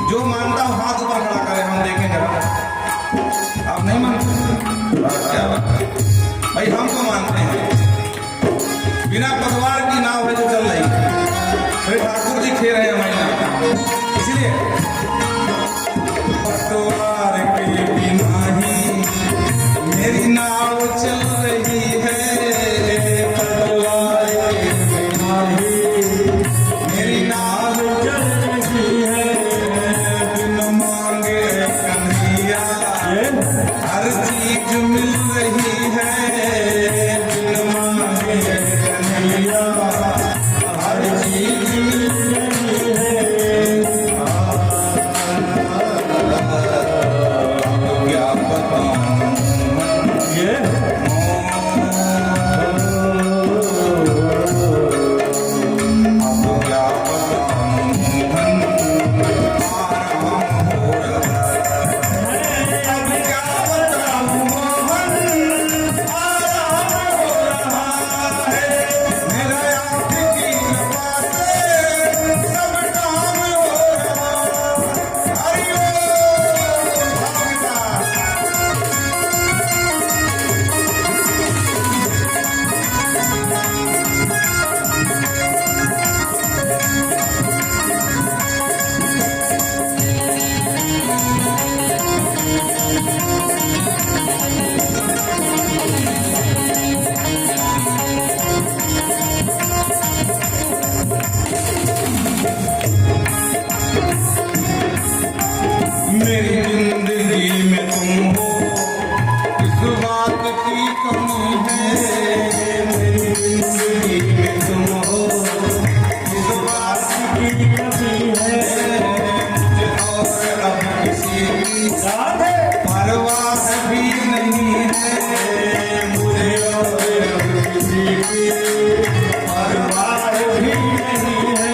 जो मानता हो हाथ ऊपर खड़ा करे, हम देखें जरा। आप नहीं मानते? क्या बात है भाई, हम तो मानते हैं। बिना पतवार की नाव है जो चल रही है, श्री ठाकुर जी खेल रहे हैं हमारी नाव, इसलिए पतवार के बिना ही मेरी नाव चल रही है, पतवार के बिना ही मेरी नाव चल रही है, बिन मांगे कन्हैया हर चीज मिल रही है, बिन मांगे कन्हैया हर चीज मिल रही है। क्या बताऊं ये मेरी जिंदगी में तुम हो, इस बात की कमी है, मेरी जिंदगी में तुम हो, इस बात की कमी है, मुझे और अब किसी की परवाह भी नहीं है, मुझे और अब किसी की परवाह भी नहीं है।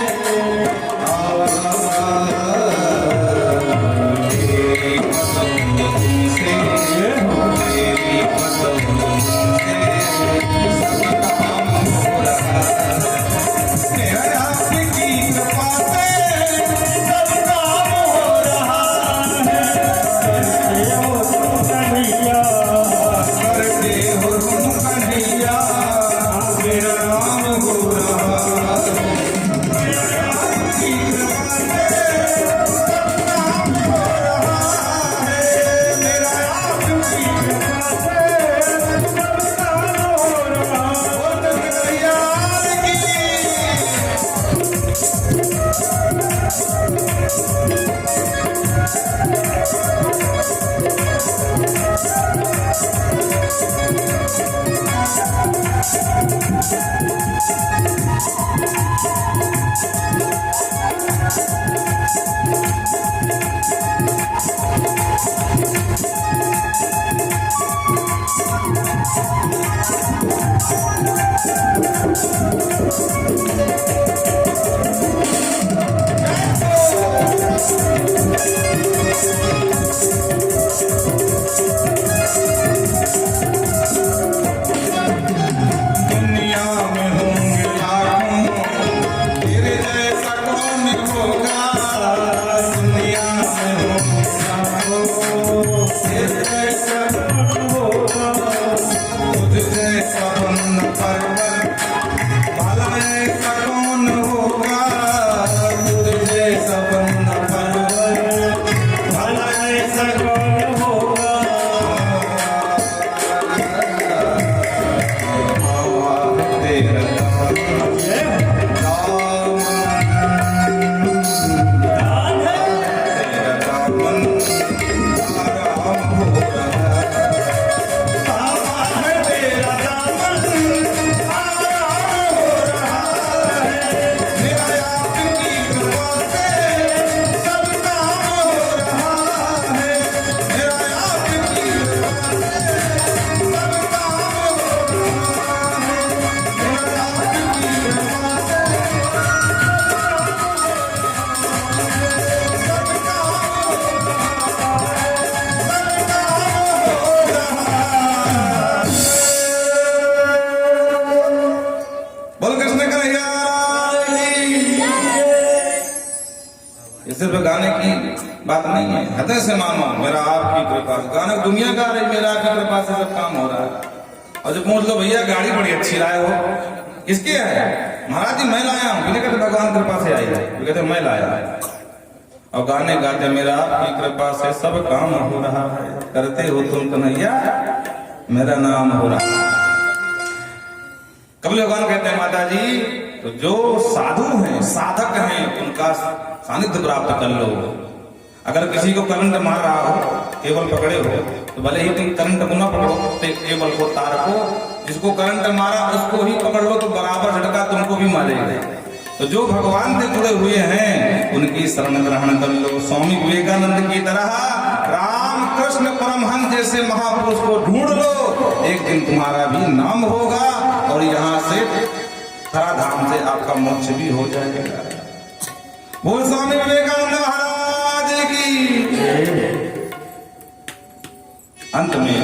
सिर्फ गाने की बात नहीं है, हृदय से मानो मेरा आपकी कृपा से। गाने दुनिया गा रही, मेरा आपकी कृपा से सब काम हो रहा है। और जब पूछ लो भैया गाड़ी बड़ी अच्छी लाए हो, किसकी है? महाराज जी मैं लाया हूँ। कहते भगवान कृपा से आई है, कहते मैं लाया है। और गाने गाते मेरा आपकी कृपा से सब काम हो रहा है, करते हो तुम कन्हैया मेरा नाम हो रहा है। कबीर भगवान कहते हैं माता जी, तो जो साधु हैं, साधक हैं, उनका सानिध्य प्राप्त कर लो। अगर किसी को करंट मार रहा हो, केबल पकड़े हो, तो भले ही तुम करंट को ना पकड़ो, केबल को, तार को, जिसको करंट मारा उसको ही पकड़ लो, तो बराबर झटका तुमको भी मारेगा। तो जो भगवान से जुड़े हुए हैं उनकी शरण ग्रहण कर लो। स्वामी विवेकानंद की तरह राम कृष्ण परमहंस जैसे महापुरुष को ढूंढ लो, एक दिन तुम्हारा भी नाम होगा और यहाँ से धराधाम से आपका मोक्ष भी हो जाएगा। बोल स्वामी विवेकानंद महाराज की। अंत में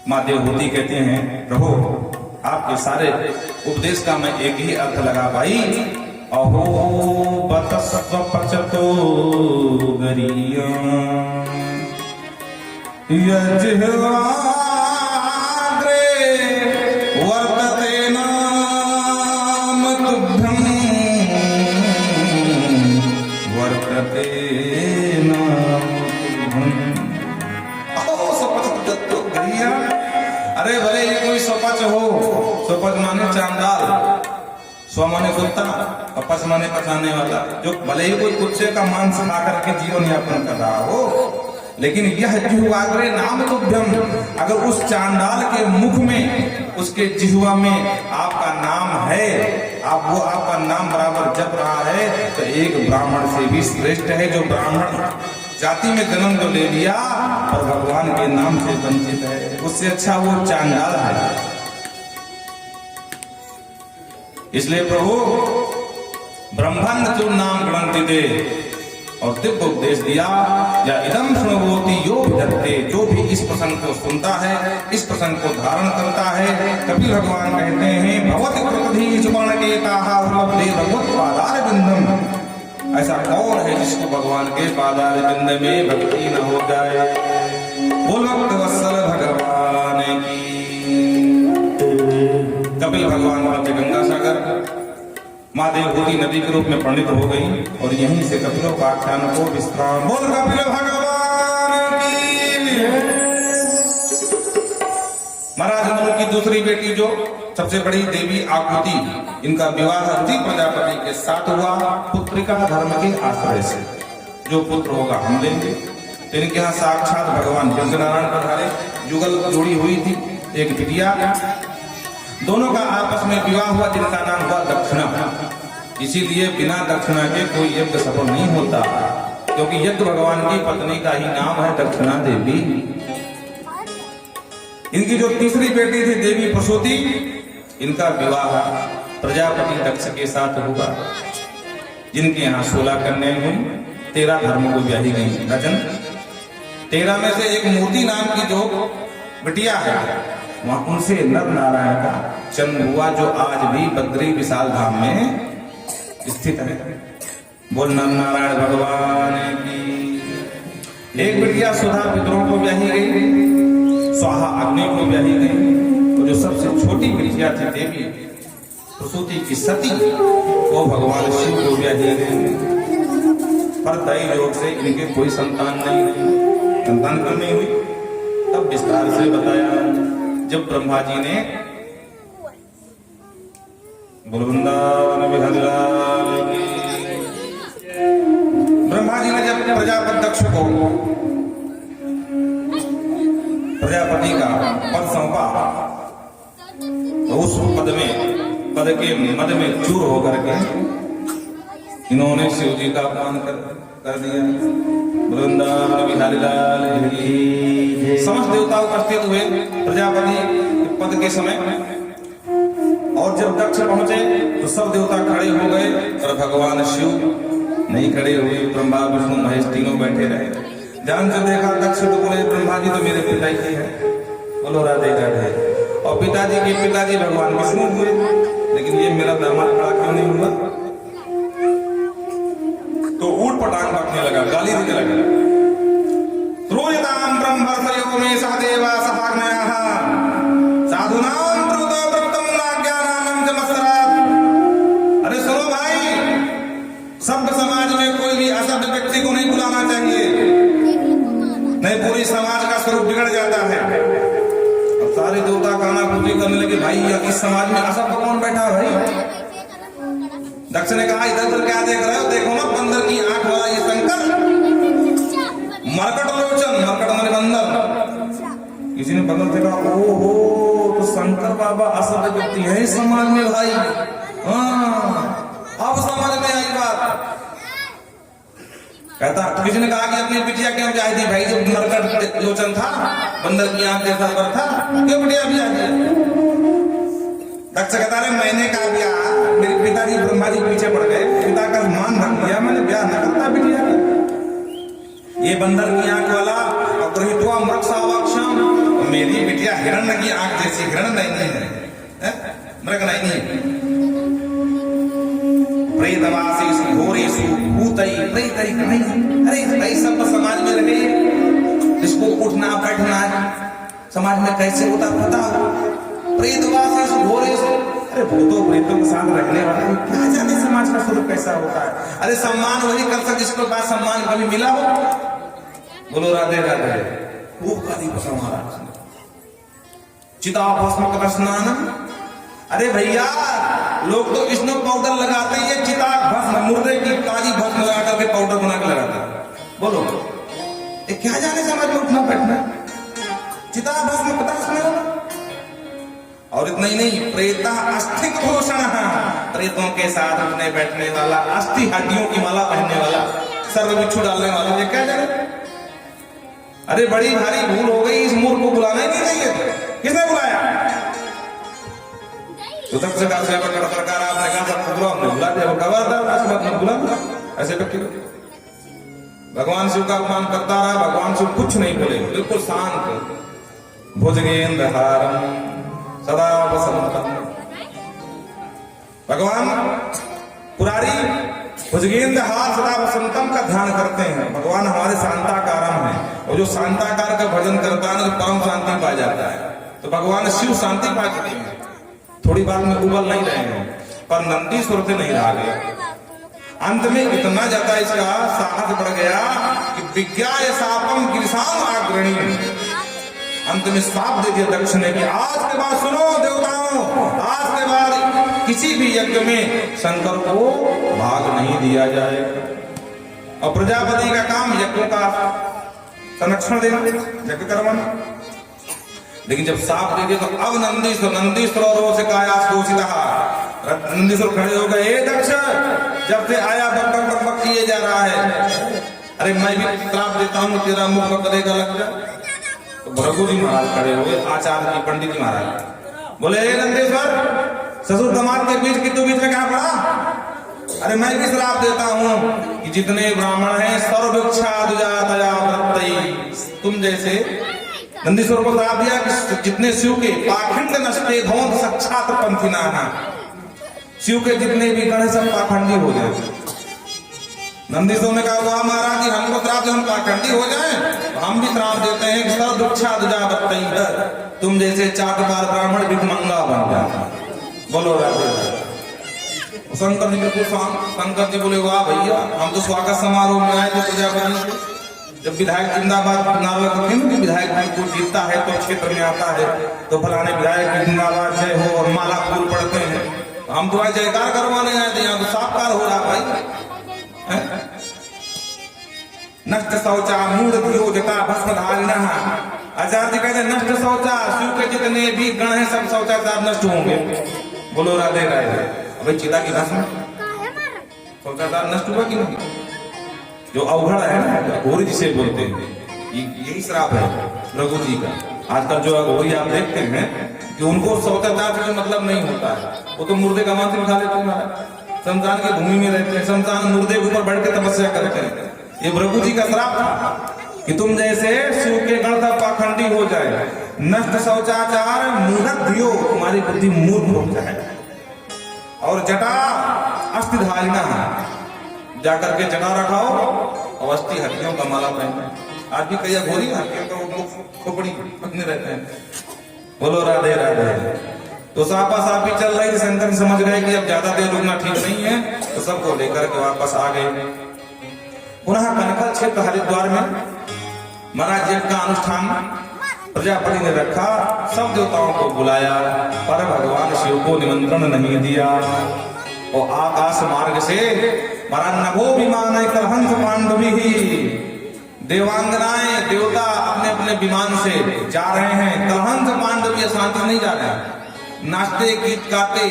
माँ देवहूति कहते हैं, प्रभु आपके सारे उपदेश का मैं एक ही अर्थ लगा पाई। अहो बतस्व पचतो गरिया यज्वा स्वपच माने चांडाल, स्व माने कुत्ता और पच माने पचाने वाला, जो भले ही कोई कुत्ते का मांस खा करके जीवन यापन कर रहा हो, लेकिन यह जिह्वाग्रे नाम तुभ्यम, अगर उस चांडाल के मुख में, उसके जिह्वा में आपका नाम है, आप वो आपका नाम बराबर जप रहा है, तो एक ब्राह्मण से भी श्रेष्ठ है जो ब्राह्मण जाति में जन्म तो ले लिया और भगवान के नाम से वंचित है, उससे अच्छा वो चांडाल है। इसलिए प्रभु ब्रह्मांड जो नाम ग्रंथि दे और दिव्य उपदेश दिया, या इदम श्रवोति यो विदत्ते, जो भी इस प्रसंग को सुनता है, इस प्रसंग को धारण करता है। कबीर भगवान कहते हैं, भगवति कृतधि सुवर्णकेताः उपलब्धे भगवत पादार बिंदम। ऐसा कौन है जिसको भगवान के पादार बिंद में भक्ति न हो जाए। बोल भक्त वत्सल भगवान की। कपिल भगवान मध्य गंगा सागर माँ देवहूति नदी के रूप में पंडित हो गई और यहीं से कपिलोपाख्यान को विश्राम। बोल कपिल भगवान की। महाराज मनु की दूसरी बेटी जो सबसे बड़ी देवी आकृति, इनका विवाह रुचि प्रजापति के साथ हुआ, पुत्रिका धर्म के आश्रय से। जो पुत्र होगा हम लेंगे। इनके यहाँ साक्षात भगवान नारायण पधारे, युगल जोड़ी हुई थी, एक बिटिया, दोनों का आपस में विवाह हुआ जिनका नाम हुआ दक्षिणा। इसीलिए बिना दक्षिणा के कोई यज्ञ सफल नहीं होता, क्योंकि यज्ञ भगवान की पत्नी का ही नाम है दक्षिणा देवी। इनकी जो तीसरी बेटी थी देवी प्रसूति, इनका विवाह प्रजापति दक्ष के साथ हुआ, जिनके यहाँ 16 कन्याएं हुई, 13 धर्म को ब्याही गई। राजन 13 में से एक मूर्ति नाम की जो बिटिया है, वहां उनसे नर नारायण का जन्म हुआ, जो आज भी बद्री विशाल धाम में स्थित है। बोल नर नारायण भगवान की। एक बिटिया सुधा पितरों को ब्याही गई, स्वाहा अग्नि को ब्याही गई, तो जो सबसे छोटी बिटिया थी देवी प्रसूति की सती, वो भगवान शिव को ब्याही गई। पर दैव योग से इनके कोई संतान नहीं हुई। तब विस्तार से बताया, जब ब्रह्मा जी ने बोल वृंदावन बिहारी लाल की। ब्रह्मा जी ने जब प्रजापति दक्ष को प्रजापति का पद सौंपा तो उस पद के मद में चूर होकर के इन्होंने शिव जी का अपमान कर दिया। वृंदावन बिहारी लाल की। समस्त देवता उपस्थित हुए प्रजापति पद के समय और जब दक्ष पहुंचे तो सब देवता खड़े हो गए और भगवान शिव नहीं खड़े हुए। ब्रह्मा विष्णु महेश तीनों बैठे रहे। ध्यान से देखा दक्ष तो बोले ब्रह्मा जी तो मेरे पिता ही है। बोलो राधे राधे। और पिताजी के पिताजी भगवान विष्णु हुए, लेकिन ये मेरा दामाद खड़ा क्यों नहीं हुआ? तो ऊट पटांग बकने लगा, गाली देने लगा। त्रोयताम ब्रह्मर्षयो में सहदेवा सहाग्नयः साधुनाम ब्रूतो ब्रह्मं नाज्ञानानं च मत्सरात्। अरे सुनो भाई, सभ्य समाज में कोई भी असभ्य व्यक्ति को नहीं बुलाना चाहिए, नहीं पूरी समाज का स्वरूप बिगड़ जाता है। अब सारे देवता गाना पूजी करने लगे, भाई इस समाज में असभ्य कौन बैठा है भाई? दक्ष ने कहा इधर उधर क्या देख रहे हो? देखो ना बंदर की आंख वाला ये शंकर, मरकट लोचन, मरकट माने बंदर। किसी ने बंदर से कहा ओहो तो शंकर बाबा असभ्य व्यक्ति है इस समाज में भाई। हाँ अब समझ में आई बात। कहता किसी ने कहा कि अपनी बिटिया क्यों ब्याह दी भाई? जब मरकट लोचन था, बंदर की आंख जैसा पर था, क्यों बिटिया ब्याह दी? दक्ष कहता है मैंने कहा ब्याह, मेरे पिताजी ब्रह्मा जी पीछे पड़ गए, पिता का मान रख दिया, मैंने ब्याह न करता बिटिया। ये बंदर की आंख वाला और गृहीत्वा मृगसावाक्षम, मेरी बिटिया हिरण्य की आंख जैसी, हिरण नहीं है, मृग नहीं है। प्रेतवासेषु घोरेषु भूतै प्रेतै नहीं। अरे भाई सब समाज में रहे, जिसको उठना बैठना समाज में कैसे होता पता हो? प्रेतवासेषु घोरेषु, अरे भूतों प्रेतों के साथ रहने वाला क्या जाने समाज का स्वरूप कैसा होता है। अरे सम्मान वही कर सकते जिसको बाद सम्मान कभी मिला हो। बोलो राधे राधे। खूब गाली बसा महाराज। चिता भस्म स्नान, अरे भैया लोग तो स्नो पाउडर लगाते हैं, ये चिता भस्म मुर्दे की ताजी भस्म लगा करके पाउडर बना के लगाते हैं। बोलो ये क्या जाने समाज में उठना बैठना? चिता भस्म पता स्नान। और इतना ही नहीं, प्रेता अस्थि भूषण, प्रेतों के साथ उठने बैठने वाला, अस्थि हड्डियों की माला पहनने वाला, सर्व बिच्छू डालने वाला, ये क्या जाने? अरे बड़ी भारी भूल हो गई, इस मूर्ख को बुलाना ही नहीं चाहिए। किसने बुलाया? तो सबसे सरकार आपने कहा सबको बुलाओ, हमने बुला दिया। वो खबरदार बुला ऐसे व्यक्ति। भगवान शिव का अपमान करता रहा, भगवान शिव कुछ नहीं बोले, बिल्कुल शांत। भुजगेंद्र हारम सदा वसंतम। भगवान पुरारी भुजगेंद्र हार सदा वसंतम का ध्यान करते हैं। भगवान हमारे शांताकारम है, और जो शांताकार का भजन करता है तो परम शांति पा जाता है। तो भगवान शिव शांति पा चुके हैं, थोड़ी बात में उबल नहीं रहे हैं, पर नंदीश्वर से नहीं रहा गया। अंत में इतना ज्यादा इसका साहस बढ़ गया कि विज्ञाय शापम गिरिशाम आग्रणी, अंत में साप दे दिया दक्ष ने कि आज के बाद सुनो देवताओं, आज के बाद किसी भी यज्ञ में शंकर को भाग नहीं दिया जाए। और प्रजापति का काम यज्ञों का संरक्षण देना, यज्ञ करवाना। लेकिन जब साप दे दिया तो अब नंदीश्वर और से काया दोषिता, नंदीश्वर खड़े हो गए, दक्ष जब से आया बक किए जा रहा है, अरे मैं भी श्राप देता हूँ तेरा मुख में करेगा लग जा। तो भृगु जी महाराज खड़े हुए, आचार्य जी पंडित जी महाराज बोले हे नंदीश्वर, ससुर दामाद के बीच की तो बीच में क्या पड़ा? अरे मैं भी श्राप देता हूँ कि जितने ब्राह्मण हैं सर्वभिक्षा दुजातया व्रतई, तुम जैसे नंदीश्वर को श्राप दिया कि जितने शिव के पाखंड नष्टे धौंध साक्षात पंथिना, शिव के जितने भी गण सब पाखंडी हो जाए। नंदीश्वर ने कहा वाह महाराज जी, हमको श्राप दे, हम पाखंडी हो जाएं, तो हम भी श्राप देते हैं कि सर्वभिक्षा दुजातई, तुम जैसे चाटबार ब्राह्मण भिखमंगा बन जाए। बोलो राधे राधे। शंकर जी बिल्कुल शांत। शंकर जी बोले वाह भैया, हम तो स्वागत समारोह में आए थे प्रजापति। जब विधायक जिंदाबाद नारा लगते हैं, विधायक को जीतता है तो क्षेत्र में आता है तो फलाने विधायक की जिंदाबाद जय हो और माला फूल पड़ते हैं, हम तुम्हारे जयकार करवाने आए थे, यहाँ तो साक्षात्कार हो रहा भाई। हैं? नष्ट शौचा मूढ़ धियो जटा भस्म धारिणः। आचार्य जी कहते नष्ट शौचा, शिव के जितने भी गण हैं सब शौचाचार नष्ट होंगे। बोलो राधे राधे। अबे चिता की भस्म शौचाचार नष्ट हुआ कि नहीं? जो अवघड़ है ना, घोरी जिसे बोलते हैं, यही श्राप है रघु जी का। आजकल जो घोरी आप देखते हैं कि उनको शौचाचार से मतलब नहीं होता है, वो तो मुर्दे का मांस खा लेते हैं, शमशान की भूमि में रहते हैं, शमशान मुर्दे के ऊपर बैठ के तपस्या करते हैं। ये रघु जी का श्राप था कि तुम जैसे शिव के गण का पाखंडी हो जाए। नष्ट शौचाचार मूढ़ धियो, तुम्हारी बुद्धि मूर्ख हो जाए। और जटा अस्थि धारिणा, जाकर के जटा रखाओ और अस्थि हड्डियों का माला पहने। आज भी कई घोरी हड्डियों का खोपड़ी पहने रहते हैं। बोलो राधे राधे। तो सापा सापी चल रही, शंकर समझ गए कि अब ज्यादा देर रुकना ठीक नहीं है, तो सबको लेकर के वापस आ गए। पुनः कनकल क्षेत्र हरिद्वार में महाराज यज्ञ का अनुष्ठान प्रजापति ने रखा, सब देवताओं को बुलाया, पर भगवान शिव को निमंत्रण नहीं दिया। और आकाश मार्ग से महाराज नभो विमान कलहंस पांडवी ही, देवांगनाएं देवता अपने अपने विमान से जा रहे हैं। कलहंस पांडवी शांति नहीं जा रहे हैं, नाचते गीत गाते,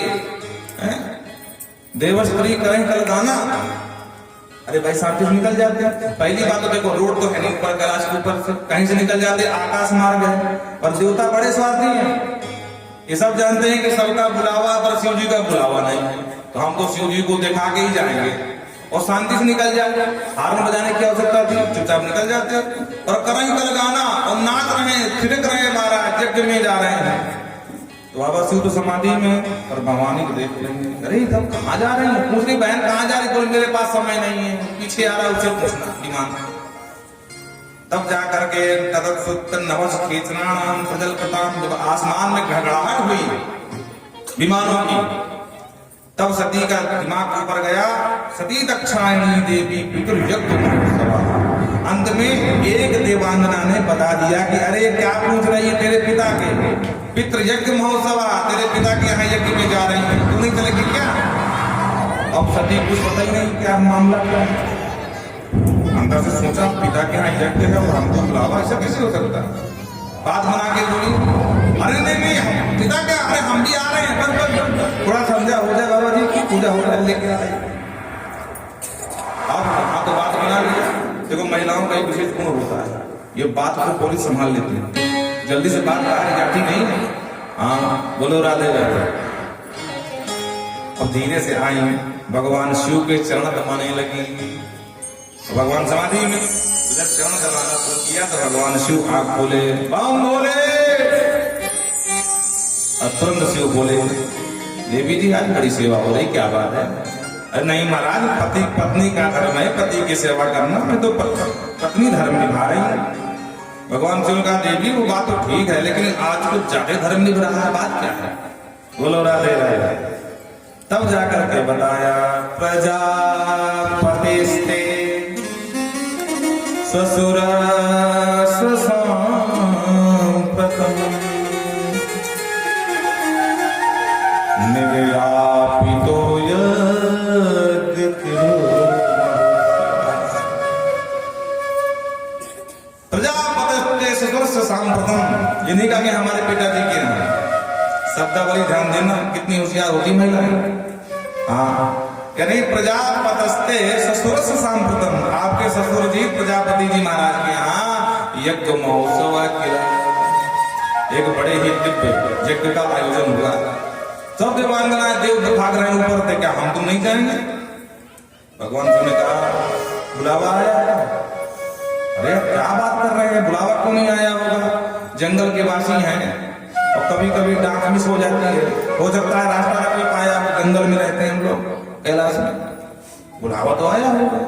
देवस्त्री करें कल गाना। अरे भाई शांति से निकल जाते हैं। पहली बात तो देखो रोड तो है नहीं, ऊपर कैलाश के ऊपर से कहीं से निकल जाते, आकाश मार्ग है। पर देवता बड़े स्वार्थी हैं, ये सब जानते हैं कि सबका बुलावा पर शिव जी का बुलावा नहीं है, तो हम तो शिव जी को दिखा के ही जाएंगे और शांति से निकल जाए। हार्न बजाने की आवश्यकता थी, चुपचाप निकल जाते और करें कल गाना और नाच रहे हैं, थिरक रहे हैं, महाराज यज्ञ में जा रहे हैं। तो बाबा शिव तो समाधि में और भगवानी को देख रहे हैं। अरे तब कहाँ जा रहे हैं? पूछ रही बहन कहाँ जा रही? बोल मेरे पास समय नहीं है, पीछे आ रहा है, उसे पूछना दिमाग। तब जा करके नवस खेचनाम प्रजल प्रताम, जब आसमान में घड़घड़ाहट हुई विमानों की, तब सती का दिमाग ऊपर गया। सती दक्षायणी देवी पितृयज्ञ महोत्सव। अंत में एक देवांगना ने बता दिया कि अरे क्या पूछ रही है, तेरे पिता के पितृयज्ञ महोत्सव, तेरे पिता के यहाँ यज्ञ में जा रही है, तू नहीं चलेगी क्या? अब सती कुछ पता ही नहीं क्या मामला क्या है। अंदर से सोचा पिता के यहाँ यज्ञ है और हमको बुलावा, ऐसा कैसे हो सकता है? बात बना के बोली अरे नहीं पिता क्या, अरे हम भी आ रहे हैं, बस थोड़ा समझा हो जाए बाबा जी की पूजा हो जाए, लेके आ रहे हैं। अब हाँ तो बात बना लिया। देखो महिलाओं का एक विशेष गुण होता है, ये बात को पुलिस संभाल लेती है, जल्दी से बात बाहर जाती नहीं। हाँ बोलो राधे राधे। अब धीरे से आई, भगवान शिव के चरण दबाने लगी। भगवान समाधि में जब चरण दबाना शुरू किया तो भगवान शिव आग बोले, बम बोले। तुरंत शिव बोले, देवी जी आज बड़ी सेवा हो रही, क्या बात है? अरे नहीं महाराज, पति पत्नी का धर्म है, पति की सेवा करना, मैं तो पत्नी धर्म निभा रही हूँ। भगवान शिव का देवी वो बात तो ठीक है, लेकिन आज कुछ ज्यादा धर्म निभ रहा है, बात क्या है? बोलो राधे राधे। तब जाकर के बताया, प्रजापतिस्ते ससुर प्रथम निव्यापितो प्रजापति ससुर सांप्रथम। इन्हीं का कि हमारे पिताजी के यहाँ शब्दावली ध्यान देना, कितनी होशियार होती महिलाएं। हाँ क्या नहीं, प्रजापतस्ते ससुर सांप्रथम, आपके ससुर जी प्रजापति जी महाराज के यहाँ यज्ञ महोत्सव किया, एक बड़े ही दिव्य यज्ञ का आयोजन हुआ। सब देवांगनाएं देव भाग रहे हैं ऊपर थे, क्या हम तुम नहीं जाएंगे? भगवान शिव ने कहा बुलावा आया। अरे क्या बात कर रहे हैं, बुलावा क्यों नहीं आया होगा? जंगल के वासी हैं और कभी कभी डाक मिस हो जाती है, हो सकता है रास्ता न कोई पाया, जंगल में रहते हैं हम लोग कैलाश में, बुलावा तो आया होगा।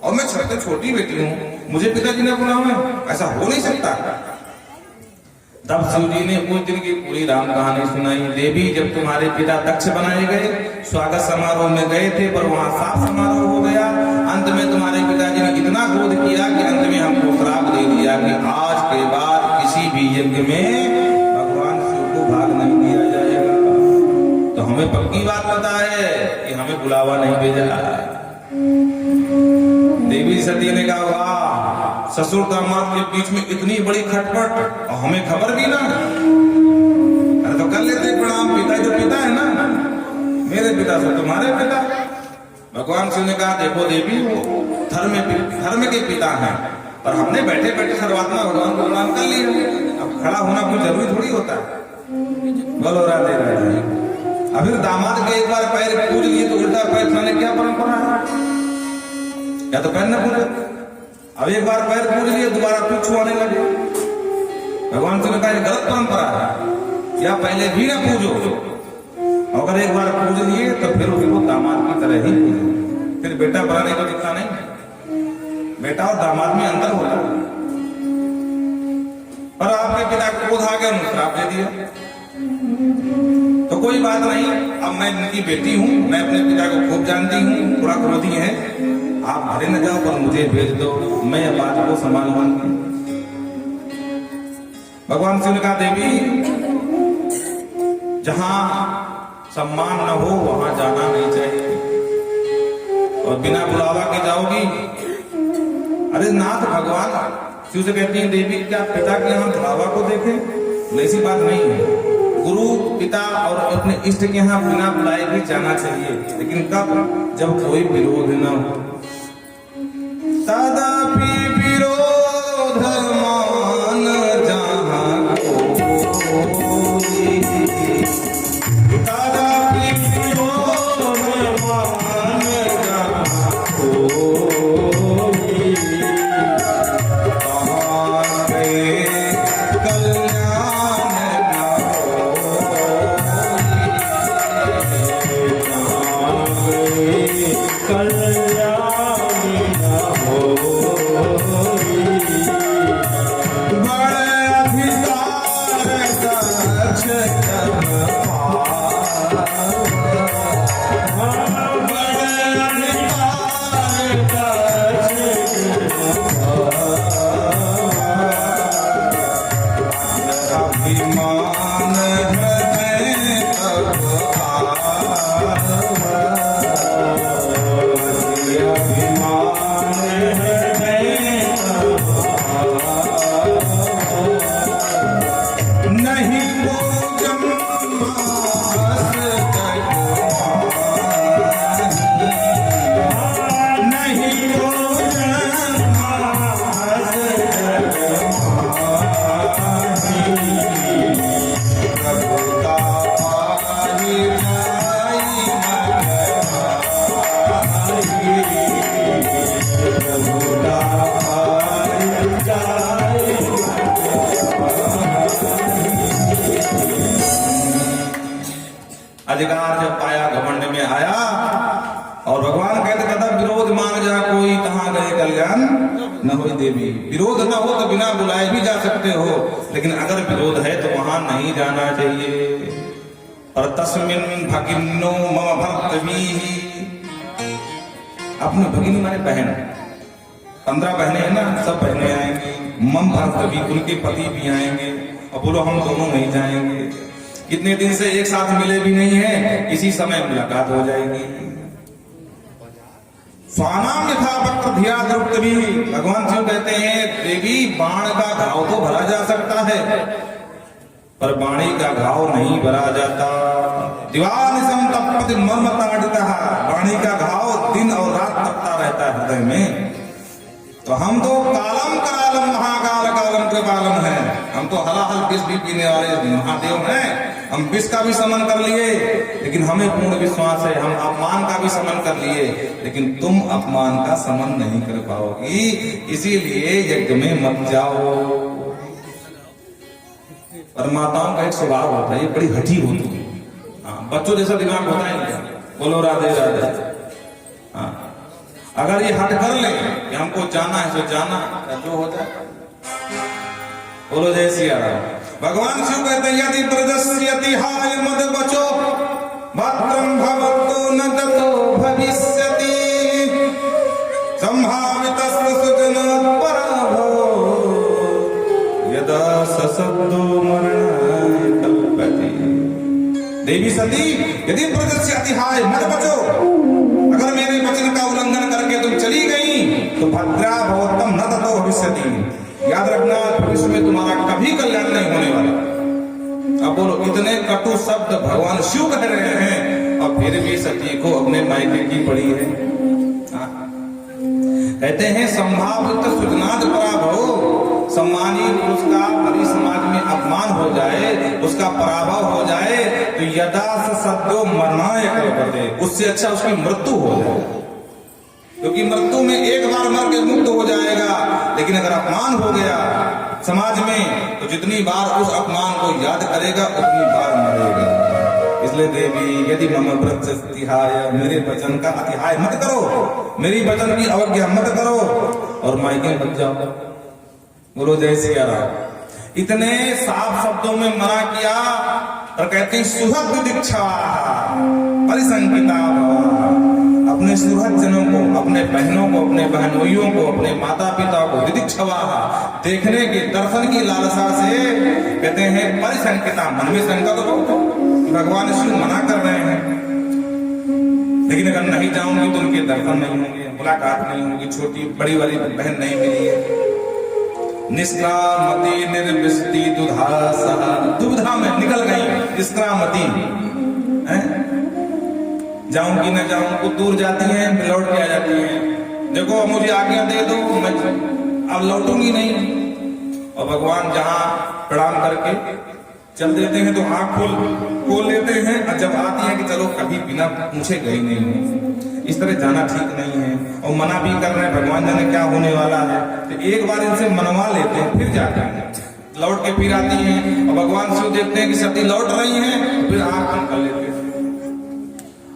और मैं छोटी बेटी हूँ, मुझे पिताजी ने बुलावा, ऐसा हो नहीं सकता। तब शिव जी ने उस दिन की पूरी राम कहानी सुनाई। देवी जब तुम्हारे पिता दक्ष बनाए गए, स्वागत समारोह में गए थे, पर वहां साफ समारोह हो गया। अंत में तुम्हारे पिताजी ने इतना क्रोध किया कि अंत में हमको श्राप दे दिया कि आज के बाद किसी भी यज्ञ में भगवान शिव को भाग नहीं दिया जाएगा। तो हमें पक्की बात पता है कि हमें बुलावा नहीं भेजा। देवी सती ने कहा वाह, ससुर दामाद के बीच में इतनी बड़ी खटपट और हमें खबर भी ना। अरे तो कर लेते प्रणाम, पिता जो पिता है ना, मेरे पिता से तुम्हारे पिता। भगवान शिव ने कहा देखो देवी, वो धर्म के पिता हैं, पर हमने बैठे बैठे सर्वात्मा भगवान को प्रणाम कर लिया। अब खड़ा होना कोई जरूरी थोड़ी होता है। बोलो राधे राधे। अब फिर दामाद के एक बार पैर पूज लिए तो उल्टा पैर खाने क्या परंपरा है? या तो पैर न पूजे। अब एक बार पैर पूज लिए दोबारा फिर छुआने लगे। भगवान शिव ने कहा गलत परंपरा है, या पहले भी ना पूजो, अगर एक बार पूज लिए तो फिर उसको दामाद की तरह ही पूजो। फिर बेटा बनाने को दिखता नहीं, बेटा और दामाद में अंतर होता है। पर आपके पिता क्रोध आ गया, उन्होंने श्राप दे दिया। तो कोई बात नहीं, अब मैं इनकी बेटी हूं, मैं अपने पिता को खूब जानती हूँ, थोड़ा क्रोधी है। आप घरे न जाओ पर मुझे भेज दो, मैं बात को संभालूंगी। भगवान शिव ने कहा देवी, जहां सम्मान न हो वहां जाना नहीं चाहिए, और बिना बुलावा के जाओगी। अरे नाथ भगवान शिव से कहती है देवी, क्या पिता के यहाँ बुलावा को देखें? ऐसी बात नहीं है। गुरु पिता और अपने इष्ट के यहाँ बिना बुलाए भी जाना चाहिए, लेकिन कब? जब कोई विरोध न हो। तदापि विरोध मान जहाँ कोई, तदापि विरोध मान जहाँ कोई, तुम्हारे कल्याण न होई, कल्याण न होई। बड़े अधिकार दक्ष जब पावा, बड़े अधिकार दक्ष जब पावा, अभिमान हृदय तब आवा, अभिमान हृदय तब आवा। नहीं पूजम मास तक माही, नहीं पूजम मास तक माही, प्रभु का पाही जाई मगराही, प्रभु का पाही जाई अधिकार जब पाया घमंड में आया, और भगवान कहते कदा विरोध मान जा कोई, कहाँ गए कल्याण न होई देवी। विरोध न हो तो बिना बुलाए भी जा सकते हो, लेकिन अगर विरोध है तो वहां नहीं जाना चाहिए। और तस्मिन भगिनो मम भक्तवीहि, अपनी भगिनी माने बहन, 15 बहनें हैं ना, सब बहनें आएंगी। मम भक्तवी, उनके पति भी आएंगे। और बोलो हम दोनों नहीं जाएंगे, कितने दिन से एक साथ मिले भी नहीं है, इसी समय मुलाकात हो जाएगी। स्वानाम यथा वक्र धिया द्रौपदी, भगवान शिव कहते हैं देवी, बाण का घाव तो भरा जा सकता है, पर वाणी का घाव नहीं भरा जाता। दिवानिशं तप्यति मर्म ताडितः, वाणी का घाव दिन और रात तपता रहता है हृदय में। तो हम तो कालम करालम महाकाल कालम कृपालम है, हम तो हलाहल विष भी पीने वाले महादेव हैं। हम विष का भी समन कर लिए, लेकिन हमें पूर्ण विश्वास है, हम अपमान का भी समन कर लिए, लेकिन तुम अपमान का समन नहीं कर पाओगी, इसीलिए यज्ञ में मत जाओ। पर माताओं का एक स्वभाव होता है, ये बड़ी हठी होती है। हाँ, बच्चों जैसा दिमाग होता है। बोलो राधे राधे। हाँ, अगर ये हट कर ले कि हमको जाना है तो जाना, जो हो जाए। बोलो जय सिया राम। भगवान शिव कहते हैं यदि प्रदस्यति हाय मद बचो भद्रम भवतो न ततो भविष्यति, संभावितस्य सुजन पराभो यदा ससद्दो मरणाय कल्पति। देवी सती यदि प्रजस्य अतिहाय मत बचो, अगर मेरे वचन का उल्लंघन करके तुम चली गई तो भद्रा भवत्तम न ततो भविष्यति, याद रखना भविष्य में तुम्हारा कभी कल्याण नहीं होने वाला। अब बोलो, इतने कटु शब्द भगवान शिव कह रहे हैं और फिर भी सती को अपने मायके की पड़ी है। कहते हैं संभावित सुजनाद पराभव, सम्मानी पुरुष का परि समाज में अपमान हो जाए, उसका पराभव हो जाए तो यदा सद्यो मरणाय कल्पते, उससे अच्छा उसकी मृत्यु हो जाए, क्योंकि मृत्यु में एक बार मर के मुक्त हो जाएगा, लेकिन अगर अपमान हो गया समाज में तो जितनी बार उस अपमान को याद करेगा उतनी बार मरेगा। इसलिए देवी यदि मम प्रत्यस्तिहाय, मेरे वचन का अतिहाय मत करो, मेरी वचन की अवज्ञा मत करो और मायके बच जाओ। बोलो जय सिया राम। इतने साफ शब्दों में मना किया और कहते हैं सुहृद दीक्षा परिसंकिता, अपने सुहृद जनों को, अपने बहनों को, अपने बहनोइयों को, अपने माता पिता को दिदीक्षवा, देखने के दर्शन की लालसा से कहते हैं परिसंकिता, मन में शंका तो बहुत भगवान शिव मना कर रहे हैं, लेकिन अगर नहीं जाऊंगी तो उनके दर्शन नहीं होंगे, मुलाकात नहीं होगी, छोटी बड़ी वाली बहन नहीं मिली है। निष्क्रामति निर्विष्टि दुधासा, दुविधा में निकल गई निष्क्रामति, जाऊंगी न जाऊं, को दूर जाती हैं लौट के आ जाती हैं, देखो मुझे आज्ञा दे दो मैं अब लौटूंगी नहीं, और भगवान जहां प्रणाम करके चल देते हैं तो आंख खोल लेते हैं, और जब आती है कि चलो कभी बिना पूछे गई नहीं हूं, इस तरह जाना ठीक नहीं है, और मना भी कर रहे हैं, भगवान जाने क्या होने वाला है, तो एक बार इनसे मनवा लेते हैं फिर जाते हैं, लौट के फिर आती हैं, और भगवान शिव देखते हैं कि सती लौट रही हैं, फिर आंख बंद कर लेते हैं।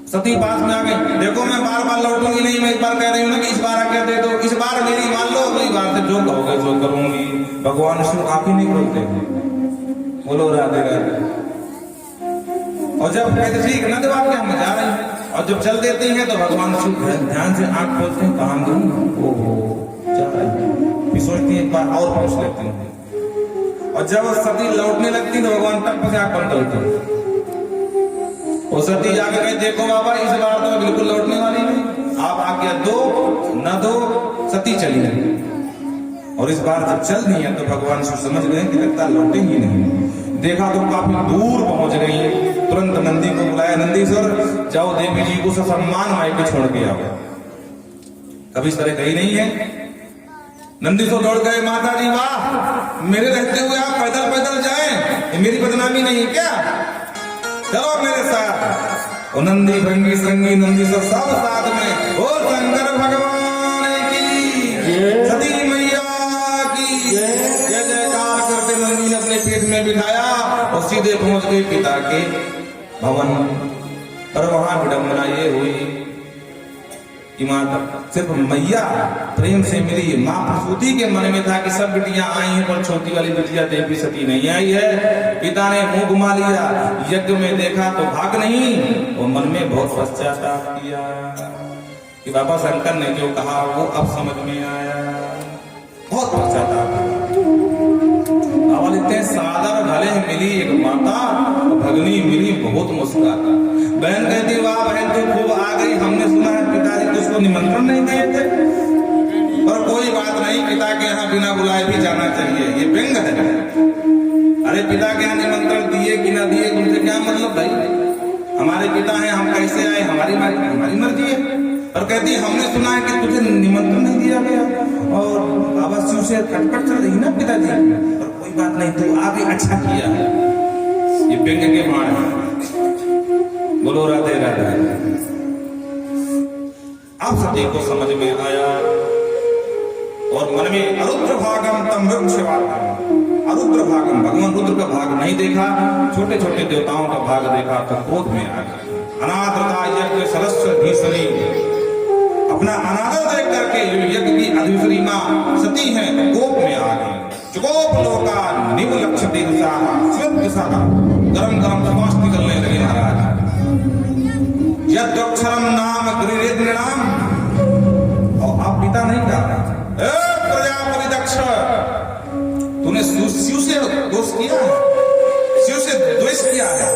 सती पास में आ गई, देखो मैं बार बार लौटूंगी नहीं, मैं इस बार कह रही हूँ ना कि इस बार आज्ञा दे दो, इस बार मेरी मान लो, अगली बार से जो कहोगे जो करूंगी। भगवान शिव आप ही नहीं खोलते, बोलो राधे राधे। और जब कहते ठीक है ना, जब आप क्या हम जा रहे हैं, और जब चल देती हैं तो भगवान शिव ध्यान से आंख खोलते हैं, कहाँ गई, ओहो जा रही है, फिर सोचती है एक बार और पूछ लेती हैं, और जब सती लौटने लगती तो भगवान तक से आंख बंद करते हैं, और सती जाकर कहे देखो बाबा इस बार तो बिल्कुल लौटने वाली नहीं, आप आज्ञा दो न दो, सती चली गई। और इस बार जब चल नहीं है तो भगवान शिव समझ गए कि लगता लौटेंगी नहीं, देखा तो काफी दूर पहुंच गई, तुरंत नंदी को बुलाया, नंदीश्वर जाओ देवी जी को सम्मान मायके छोड़ के आओ, कभी इस तरह कही नहीं है। नंदीश्वर दौड़ गए, माता जी वाह, मेरे रहते हुए आप पैदल पैदल जाएं, ये मेरी बदनामी नहीं है क्या, चलो मेरे साथ। और नंदी भंगी संगी नंदीश्वर सब साथ में, ओ शंकर भगवान की, सती मैया की जय जयकार करते नंदी ने अपने पीठ में बिठाया और सीधे पहुंच गए पिता के भवन। पर वहां विडंबना ये हुई कि मां सिर्फ मैया प्रेम से मिली, मां प्रसूति के मन में था कि सब बिटियां आई हैं पर छोटी वाली बिटिया देवी सती नहीं आई है। पिता ने मुंह घुमा लिया, यज्ञ में देखा तो भाग नहीं, और मन में बहुत पश्चाताप किया कि बाबा शंकर ने जो कहा वो अब समझ में आया, बहुत पश्चाताप। बाबा लिखते हैं सादर भले मिली एक माता, भगनी मिली बहुत मुस्कुराता। बहन कहती वाह बहन तू खूब आ गई, हमने सुना है पिताजी तो उसको निमंत्रण नहीं दिए थे, पर कोई बात नहीं, पिता के यहाँ बिना बुलाए भी जाना चाहिए, ये व्यंग है। अरे पिता के यहाँ निमंत्रण दिए कि ना दिए तुमसे क्या मतलब भाई, हमारे पिता हैं, हम कैसे आए, हमारी मर्जी है। और कहती हमने सुना है कि तुझे निमंत्रण नहीं दिया गया, और बाबा शिव से खटपट चल रही ना पिताजी, और कोई बात नहीं तू आगे अच्छा किया है, ये व्यंग के बाण है। बोलो राधे राधे। अब सती को समझ में आया और मन में अरुद्र भागम तम वृक्षवागम, अरुद्र भागम भगवान रुद्र का भाग नहीं देखा, छोटे छोटे देवताओं का भाग देखा तो क्रोध में आ गया। अनादरता यज्ञ सरस्व भीषणी, अपना अनादर देख करके यज्ञ की अधीश्वरी मां सती है कोप में आ गई। चुकोप लोका निवलक्ष दिशा स्वेत दिशा का गरम गरम श्वास निकलने लगे महाराज। यद्वक्षरम नाम गृहेत नाम, और आप पिता नहीं कहा, प्रजापति दक्ष तूने शिव से दोष किया है, शिव से द्वेष किया है,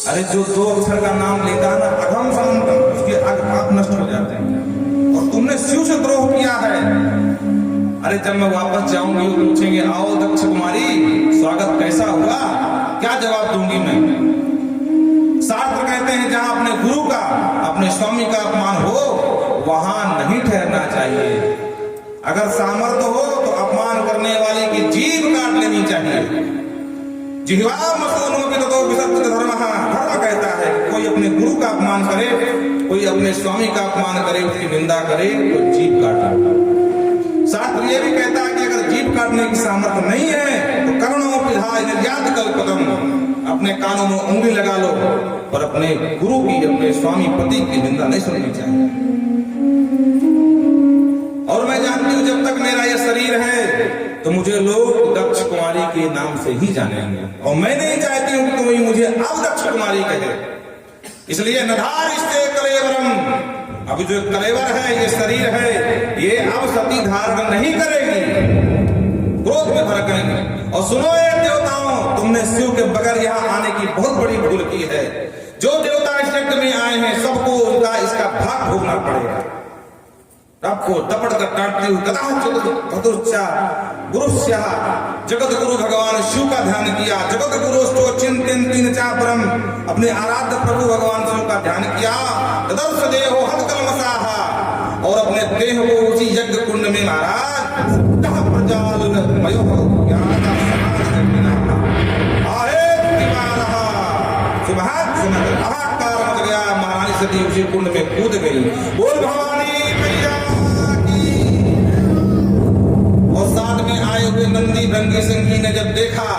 अरे जो 2 अक्षर का नाम लेता है ना, अघम समंतम, उसके अग पाप नष्ट हो जाते हैं। और तुमने शिव से द्रोह किया है। अरे जब मैं वापस जाऊंगी वो पूछेंगे, आओ दक्ष कुमारी, स्वागत कैसा हुआ, क्या जवाब दूंगी मैं? शास्त्र कहते हैं जहां अपने गुरु का, अपने स्वामी का अपमान हो वहां नहीं ठहरना चाहिए। अगर सामर्थ्य हो तो अपमान करने वाले की जीभ काट लेनी चाहिए। जिह्वा मसूनो विदतो विसर्जित धर्मः, धर्म कहता है कोई अपने गुरु का अपमान करे, कोई अपने स्वामी का अपमान करे, उसकी निंदा करे तो जीभ काटे। शास्त्र ये भी कहता है कि अगर जीभ काटने की सामर्थ्य नहीं है तो कर्णों पिधाय निर्यात कल्पतम, अपने कानों में उंगली लगा लो, पर अपने गुरु की, अपने स्वामी पति की निंदा नहीं सुननी चाहिए। और मैं जानती हूं जब तक मेरा यह शरीर है तो मुझे लोग दक्ष कुमारी के नाम से ही जानेंगे, और मैं नहीं चाहती हूं कि कोई मुझे अब दक्ष कुमारी कहे। इसलिए नधारिष्टे कलेवरम, अब जो कलेवर है, ये शरीर है, ये अब सती धारण नहीं करेगी, क्रोध में भड़केंगे। और सुनो ये देवताओं, तुमने शिव के बगैर यहाँ आने की बहुत बड़ी भूल की है। जो देवता इस यज्ञ में आए हैं सबको उनका इसका भाग भोगना पड़ेगा। आपको दपड़ कर काटती हुई कदाचिचा गुरुस्या, जगत गुरु भगवान शिव का ध्यान किया। जगत गुरु चिंतन परम, अपने आराध्य प्रभु भगवान शिव का ध्यान किया। तदर्श देहो हत कलमसाहा, और अपने देह को उसी यज्ञ कुंड में महाराज प्रजाल महारानी सती उसी कुंड में कूद गई। बोल भवानी मैया की। और साथ में आए हुए नंदी भृंगी सिंह ने जब देखा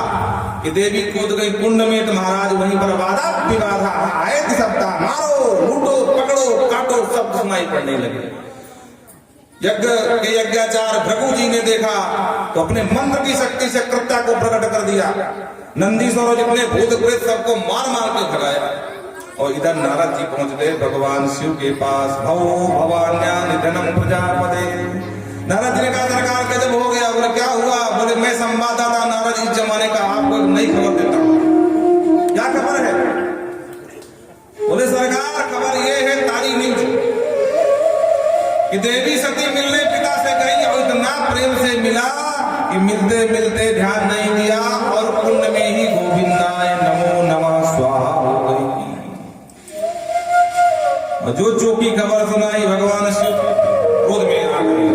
कि देवी कूद गई कुंड में, तो महाराज वहीं पर वादा विवादा आए शब्द, मारो लूटो पकड़ो काटो शब्द सुनाई पड़ने लगे। यज्ञ के यज्ञाचार भृगु जी ने देखा तो अपने मंत्र की शक्ति से कृत्या को प्रकट कर दिया। नंदीश्वर जितने भूत प्रेत सबको मार मार के भगाया। और इधर नारद जी पहुंच गए भगवान शिव के पास। भवो भवान्या निधनम प्रजापते। नारद जी ने कहा सरकार गजब हो गया। बोले क्या हुआ? बोले मैं संवाददाता नारद इस जमाने का आपको नई खबर देता हूँ। क्या खबर है? बोले सरकार खबर ये है ताजी न्यूज कि देवी सती मिलने पिता से गई और इतना प्रेम से मिला कि मिलते मिलते ध्यान नहीं दिया और कुंड में ही गोविंदाय नमो नमः स्वाहा हो गई। और जो चौकी खबर सुनाई भगवान शिव क्रोध में आ गए।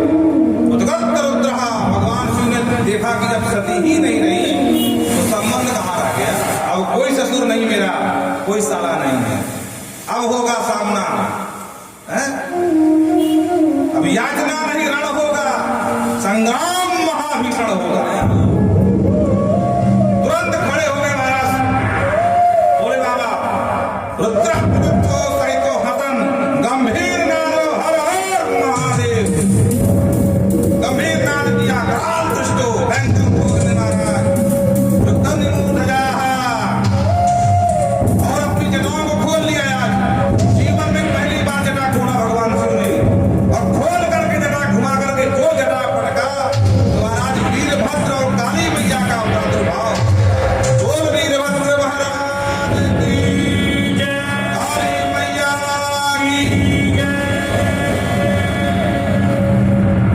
भगवान शिव ने देखा कि जब सती ही नहीं रही तो संबंध कहाँ रह गया। अब कोई ससुर नहीं मेरा, कोई साला नहीं है। अब होगा सामना, अब याचना नहीं रण होगा, संग्राम महाभीषण होगा। तुरंत खड़े हो गए महाराज। बोले बाबा रुद्र सहित हसन गंभीर नादो हर हर महादेव। गंभीर नाद किया काल दृष्टो भयंकर क्रोध में महाराज रुद्र निमूढ़ और अपनी जटाओं को खोल लिया। आज जीवन में पहली बार जटा खोला भगवान शिव ने, और खोल करके जटा घुमा करके जो जटा पड़का तो महाराज वीरभद्र और काली मैया का प्रादुर्भाव। बोल वीरभद्र महाराज की जय, काली मैया की जय।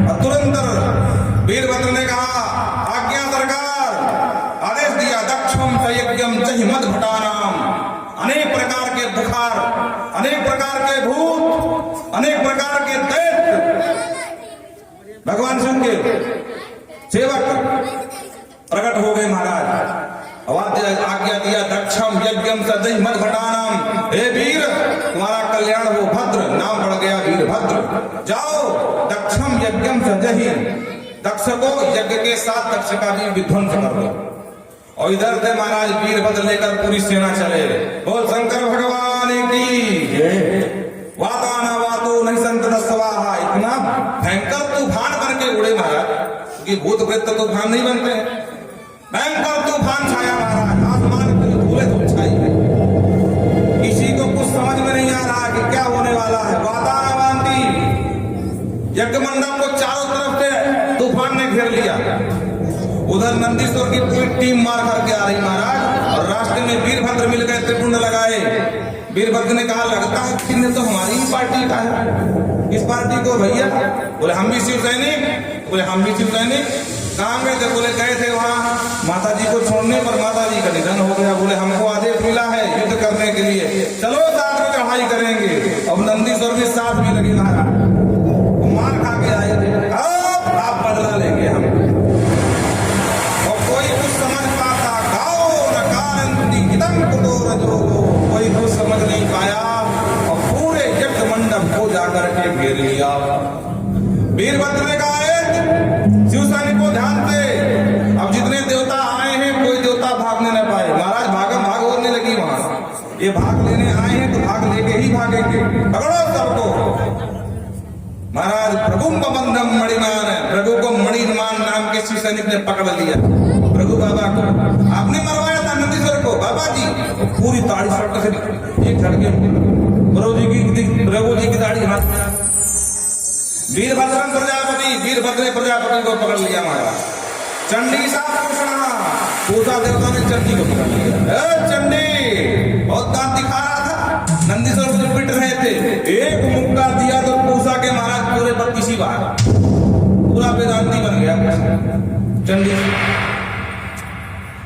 और तुरंत वीरभद्र ने कहा आज्ञा सरकार, आदेश दिया दक्षम सयज्ञम जहि मद भटानाम। अनेक प्रकार के बुखार, अनेक प्रकार के भूत, अनेक प्रकार के दैत्य भगवान शिव के सेवक प्रकट हो गए महाराज। आज्ञा दिया दक्षम यज्ञम सदहि मद भटानाम। हे वीर तुम्हारा कल्याण हो भद्र, नाम पड़ गया वीरभद्र। जाओ दक्षम यज्ञम सदहि, दक्ष को यज्ञ के साथ दक्ष का भी विध्वंस कर दो। और इधर से महाराज वीरभद्र लेकर पूरी सेना चले। बोल शंकर भगवान की वाताना वातो नहीं संत स्वाहा। इतना भयंकर तूफान बन के उड़े महाराज, क्योंकि भूत प्रेत तो तूफान नहीं बनते। भयंकर तूफान छाया महाराज, आसमान की धूले धूल छाई है। किसी को कुछ समझ में नहीं आ रहा कि क्या होने वाला है। वाताना वांती यज्ञ मंडप को चारों तरफ से तूफान ने घेर लिया। उधर नंदीश्वर की पूरी टीम मार करके आ रही महाराज। और रास्ते में वीरभद्र मिल गए, त्रिपुंड लगाए। वीरभद्र ने कहा लगता है चिन्ह तो हमारी ही पार्टी का है, इस पार्टी को भैया। बोले हम भी शिव सैनिक, बोले हम भी शिव सैनिक। कहाँ गए थे? बोले गए थे वहाँ माता जी को छोड़ने पर माता जी का निधन हो गया। बोले हमको आदेश मिला है युद्ध करने के लिए, चलो साथ में चढ़ाई करेंगे। अब नंदीश्वर भी साथ में लगी रहा, मार खा के आए थे, अब आप बदला लेंगे हम। और कोई कुछ समझ पाता, गाओ न कारंती हितम कुतो रजो, कोई कुछ समझ नहीं पाया और पूरे यज्ञ मंडप को जाकर के घेर लिया। वीरभद्र ने कहा शिव सैनिक को ध्यान दे, अब जितने देवता आए हैं कोई देवता भागने न पाए। महाराज भागम भाग होने लगी वहां, ये भाग लेने आए हैं तो भाग लेके ही भागेंगे, पकड़ो सबको। महाराज प्रभु बंधम मणिमान, प्रभु को मणिमान नाम के शिव सैनिक ने पकड़ लिया। प्रभु बाबा को आपने मरवाया था नंदीश्वर को, बाबा जी पूरी दाढ़ी शॉट से एक झटके प्रभु जी की दाढ़ी हाथ में। वीरभद्रम प्रजापति, वीरभद्र प्रजापति को पकड़ लिया महाराज। चंडी साफ घोषणा, पूजा देवता ने चंडी को पकड़ लिया। चंडी बहुत दांत दिखा रहा था, नंदीश्वर को पिट रहे थे, एक मुक्का दिया तो पूजा के महाराज पूरे 32 बार पूरा वेदांती बन गया चंडी।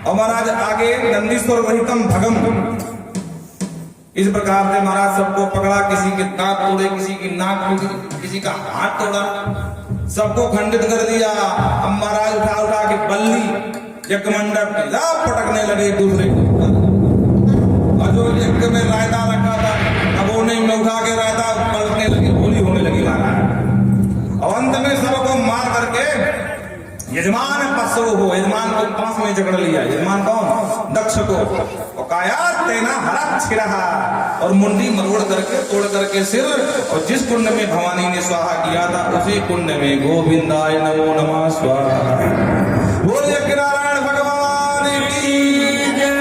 और महाराज आगे नंदीश्वर रहितम भगम, इस प्रकार से महाराज सबको पकड़ा, किसी के दांत तोड़े, किसी की नाक टूटी, किसी का हाथ तोड़ा, सबको खंडित कर दिया। अब महाराज उठा उठा के बल्ली यज्ञ मंडप पटकने लगे एक दूसरे को। और जो यज्ञ में रायता रखा था अब वो नहीं में उठा के रायता पलटने लगी, होली होने लगी महाराज। और अंत में सबको मार करके यजमान पशु हो, यजमान को पांच में जकड़ लिया। यजमान कौन? दक्ष को। और काया तेना हरा छिड़ा और मुंडी मरोड़ करके तोड़ करके सिर। और जिस कुंड में भवानी ने स्वाहा किया था उसी कुंड में गोविंदाय नमो नमः स्वाहा। बोलिए नारायण भगवान की जय।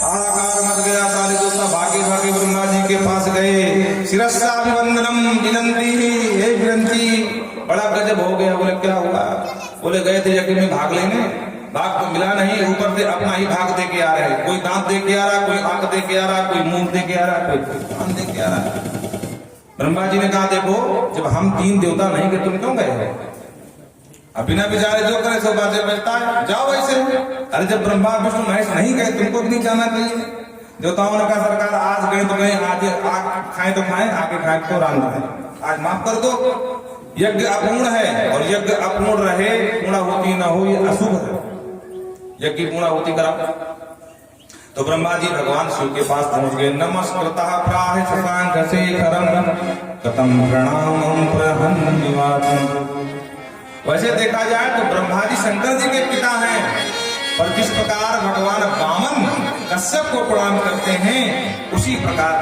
आकार मच गया, सारे दोस्त भागे भागे ब्रह्मा जी के पास गए। शिरस्साभिवंदनम विनंती, हे विनंती। बड़ा गजब हो गया। बोले क्या हुआ? बोले गए थे यज्ञ में भाग लेने, भाग तो मिला नहीं, ऊपर से अपना ही भाग दे के आ रहे हैं। कोई दांत दे के आ रहा, कोई आंख दे के आ रहा, कोई मुंह दे के आ रहा, कोई कान दे के आ रहा। ब्रह्मा जी ने कहा देखो जब हम 3 देवता नहीं गए तुम क्यों गए? अब बिना विचारे जो करे सो बातें बचता है, जाओ वैसे। अरे जब ब्रह्मा विष्णु महेश नहीं गए तुमको भी नहीं जाना चाहिए। देवताओं ने कहा सरकार आज गए तो गए, आज खाए तो खाए, आगे खाए तो राम है, आज माफ कर दो। यज्ञ अपूर्ण है और यज्ञ अपूर्ण रहे, पूर्ण होती ना हो, ये अशुभ है। यज्ञ पूर्ण होती करा। तो ब्रह्मा जी भगवान शिव के पास पहुंच गए। नमस्कृतः प्राह शशांक शेखरम कतम प्रणामं प्रहन्निवासं। वैसे देखा जाए तो ब्रह्मा जी शंकर जी के पिता हैं, पर जिस प्रकार भगवान वामन कश्यप को प्रणाम करते हैं उसी प्रकार